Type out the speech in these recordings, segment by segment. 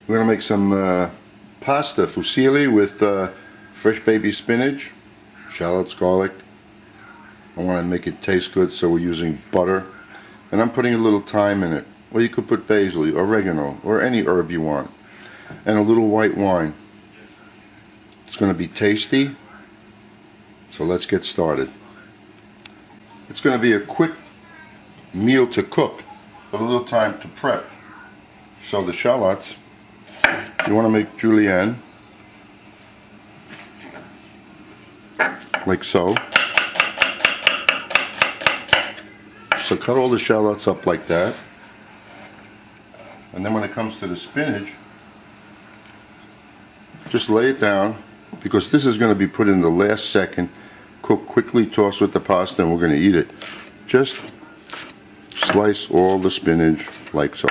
We're going to make some pasta fusilli with fresh baby spinach, shallots, garlic. I want to make it taste good, so we're using butter. And I'm putting a little thyme in it. Or you could put basil, oregano, or any herb you want. And a little white wine. It's going to be tasty. So let's get started. It's going to be a quick meal to cook, but a little time to prep. So the shallots, you want to make julienne, like so. So cut all the shallots up like that. And then when it comes to the spinach, just lay it down, because this is going to be put in the last second. Cook quickly, toss with the pasta, and we're going to eat it. Just slice all the spinach like so.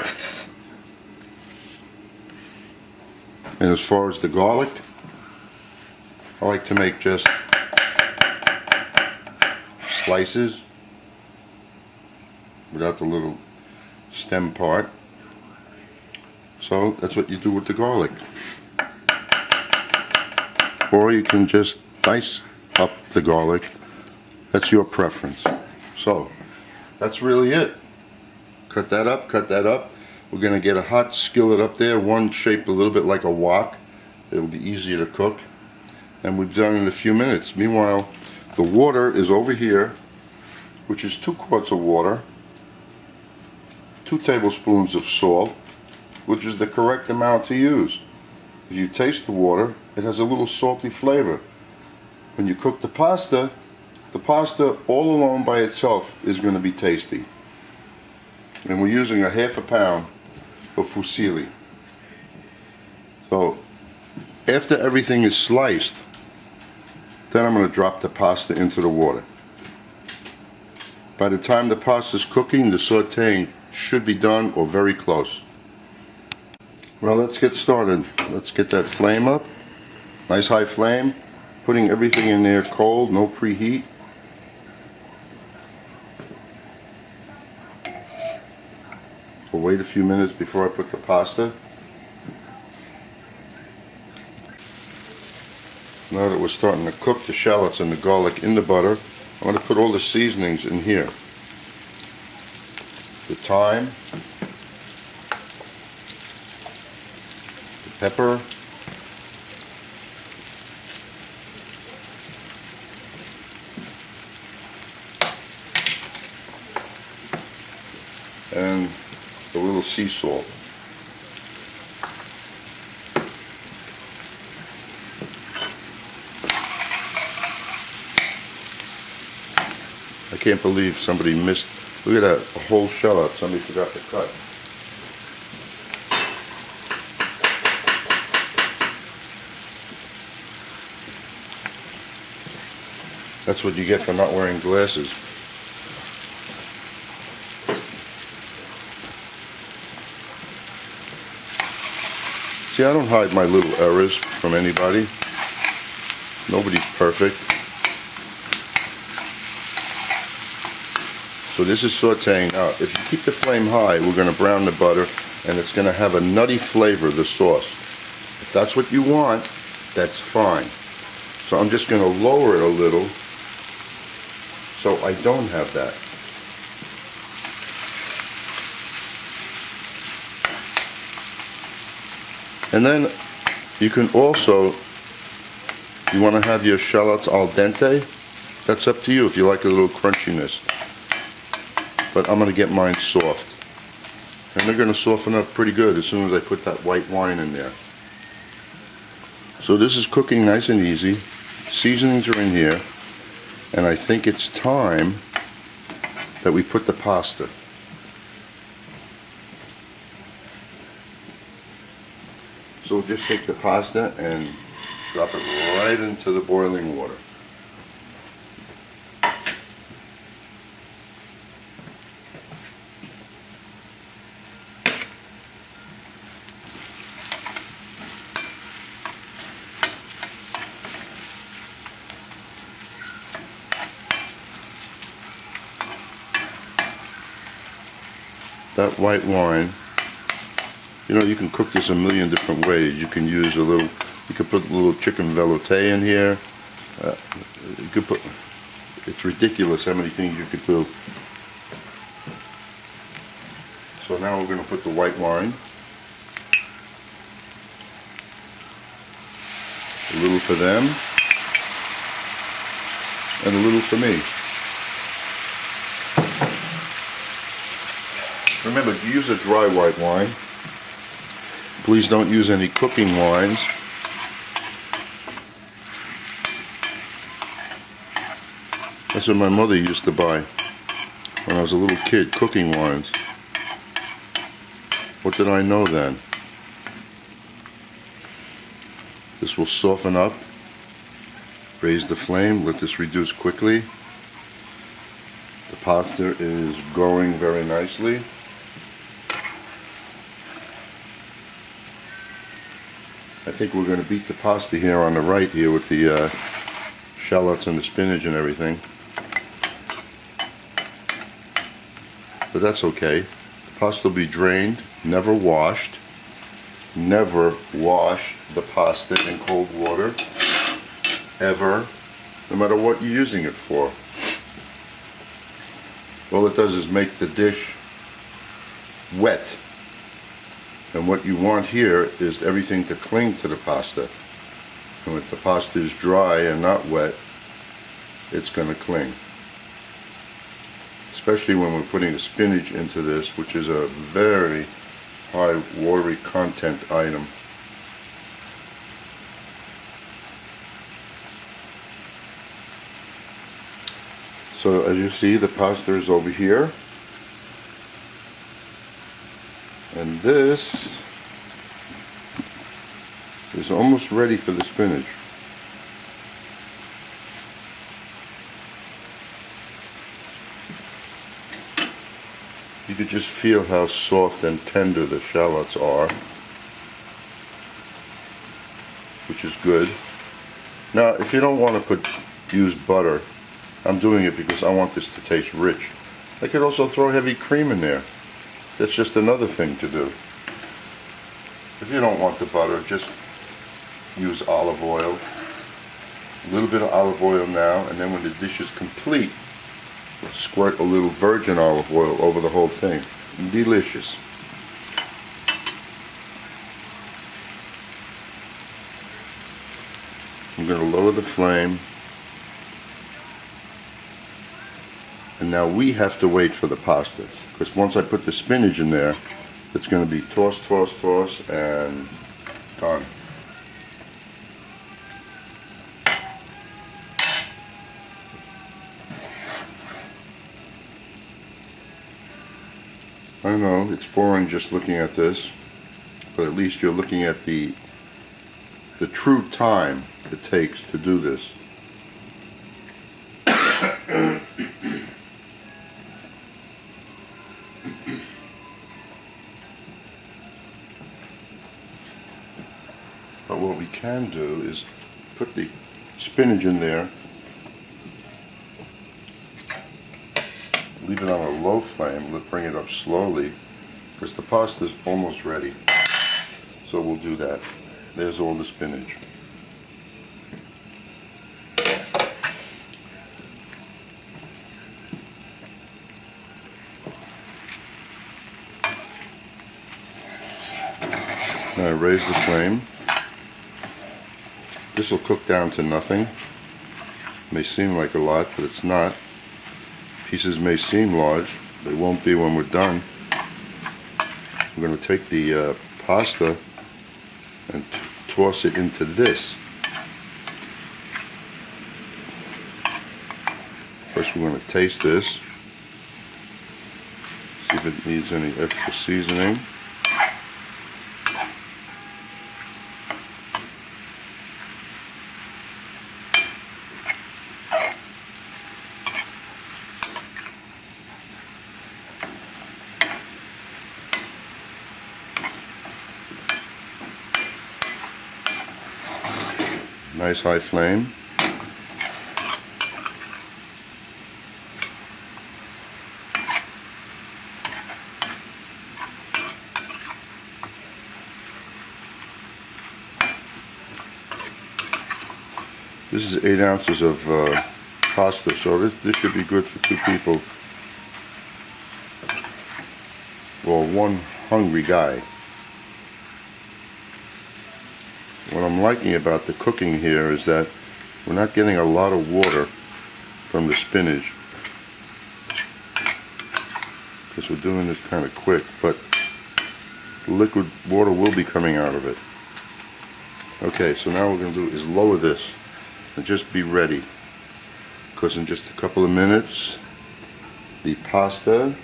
And as far as the garlic, I like to make just slices without the little stem part. So that's what you do with the garlic. Or you can just dice up the garlic. That's your preference. So that's really it. Cut that up, cut that up. We're going to get a hot skillet up there, one shaped a little bit like a wok. It'll be easier to cook. And we've done it in a few minutes. Meanwhile, the water is over here, which is 2 quarts of water, 2 tablespoons of salt, which is the correct amount to use. If you taste the water, it has a little salty flavor. When you cook the pasta all alone by itself is going to be tasty. And we're using a half a pound of fusilli. So after everything is sliced, then I'm going to drop the pasta into the water. By the time the pasta is cooking, the sauteing should be done or very close. Well, let's get started. Let's get that flame up. Nice high flame. Putting everything in there cold, no preheat. We'll wait a few minutes before I put the pasta. Now that we're starting to cook the shallots and the garlic in the butter, I'm going to put all the seasonings in here. The thyme, the pepper, and a little sea salt. I can't believe somebody missed. Look at that, a whole shallot somebody forgot to cut. That's what you get for not wearing glasses. See, I don't hide my little errors from anybody. Nobody's perfect. So this is sauteing. Now, if you keep the flame high, we're going to brown the butter, and it's going to have a nutty flavor, the sauce. If that's what you want, that's fine. So I'm just going to lower it a little so I don't have that. And then you can also, you want to have your shallots al dente, that's up to you if you like a little crunchiness. But I'm going to get mine soft. And they're going to soften up pretty good as soon as I put that white wine in there. So this is cooking nice and easy. Seasonings are in here. And I think it's time that we put the pasta. So we'll just take the pasta and drop it right into the boiling water. That white wine You know, you can cook this a million different ways. You can use a little, you could put a little chicken velouté in here. You could put, it's ridiculous how many things you could do. So now we're going to put the white wine. A little for them, and a little for me. Remember, if you use a dry white wine, please don't use any cooking wines. That's what my mother used to buy when I was a little kid, cooking wines. What did I know then? This will soften up, raise the flame, let this reduce quickly. The pasta is growing very nicely. I think we're going to beat the pasta here on the right here with the shallots and the spinach and everything. But that's okay. The pasta will be drained, never washed. Never wash the pasta in cold water, ever, no matter what you're using it for. All it does is make the dish wet. And what you want here is everything to cling to the pasta. And if the pasta is dry and not wet, it's going to cling. Especially when we're putting the spinach into this, which is a very high watery content item. So as you see, the pasta is over here, and this is almost ready for the spinach. You could just feel how soft and tender the shallots are, which is good. Now, if you don't want to use butter, I'm doing it because I want this to taste rich. I could also throw heavy cream in there. That's just another thing to do. If you don't want the butter, just use olive oil. A little bit of olive oil now, and then when the dish is complete, squirt a little virgin olive oil over the whole thing. Delicious. I'm going to lower the flame. And now we have to wait for the pasta. Because once I put the spinach in there, it's going to be toss, toss, toss, and done. I know, it's boring just looking at this, but at least you're looking at the true time it takes to do this. But what we can do is put the spinach in there, leave it on a low flame, let's bring it up slowly, because the pasta is almost ready. So we'll do that. There's all the spinach. Now raise the flame. This will cook down to nothing. It may seem like a lot, but it's not. Pieces may seem large, they won't be when we're done. We're going to take the pasta and toss it into this. First we're going to taste this, see if it needs any extra seasoning. Nice high flame. This is 8 ounces of pasta, so this should be good for 2 people or 1 hungry guy. What I'm liking about the cooking here is that we're not getting a lot of water from the spinach, because we're doing this kind of quick, but the liquid water will be coming out of it. Okay, so now what we're going to do is lower this and just be ready, because in just a couple of minutes the pasta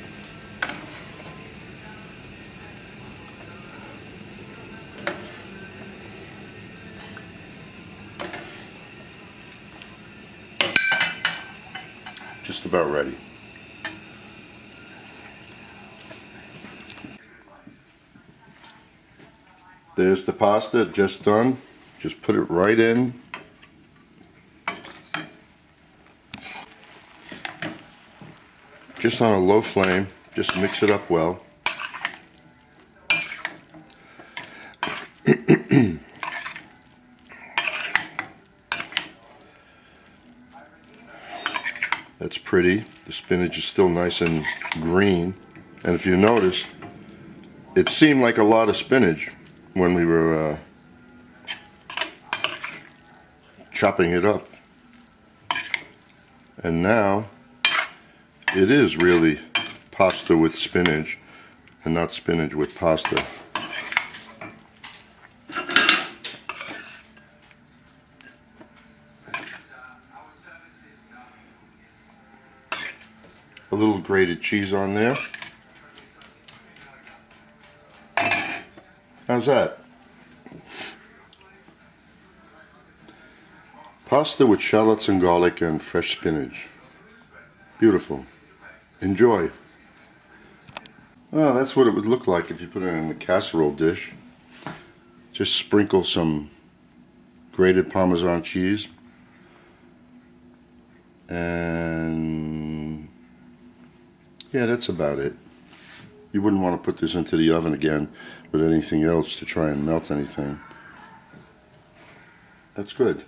just about ready. There's the pasta just done. Just put it right in. Just on a low flame. Just mix it up well. That's pretty. The spinach is still nice and green. And if you notice, it seemed like a lot of spinach when we were chopping it up. And now it is really pasta with spinach and not spinach with pasta. A little grated cheese on there. How's that? Pasta with shallots and garlic and fresh spinach. Beautiful. Enjoy. Well, that's what it would look like if you put it in a casserole dish. Just sprinkle some grated Parmesan cheese. And yeah, that's about it. You wouldn't want to put this into the oven again with anything else to try and melt anything. That's good.